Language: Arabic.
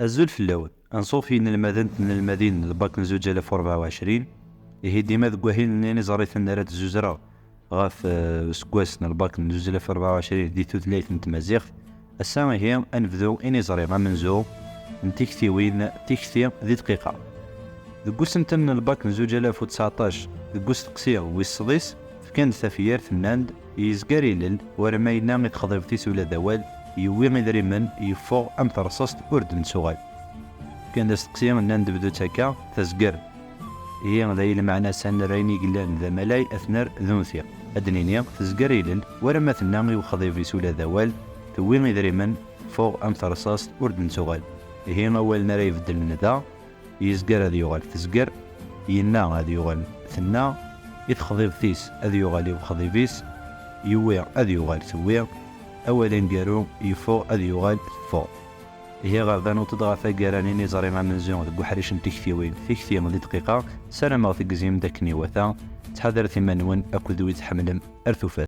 الزول في الأول أنصوفي إن المدينة الباك من 2024 هي ديما ذكواهي ناني زريت النارات الزوزرا غاف سكواسنا الباك من 2024 دي ثلاث نتمازيغ الساعة هي أنفذو إني زري غا منزو نتيكتي وين تيكتي ذي دقيقة ذكوس نتن الباك من 2019 ذكوس تقسيغ ويصديس فكان ثافيار ثناند يزقاري لل ورمينا يتخضيفتيس ولا ذوال يوي غير من يفوق أم ترصصت أردن سوغال كان دا ستقسيغ ناند بدو تاكا تزقر هي ذا المعنى سان ريني قلان ذا ملاي أثنر ذونثيا أدنينيا تزقري لل ورما ثناغي وخضيفتيس ولا ذوال توي غير من فوق أم ترصصت أردن سوغال هي أول نرى يبدل من ذا يزقر هذا يغال تزقر ينا هذا يغال ثنا يتخضيب ثيس هذا يغال وخضيبيس يويع هذا يغال تويع أولا قارو يفوق هذا يغال فوق هي غادا نوتضغى ثقاراني نزاري مع منزون ذكو حريش نتكثيوين في كثير من دقيقة سلام غاثي قزيم داكني وثا تحذر ثمانون أكو ذوي تحملم أرثوفات.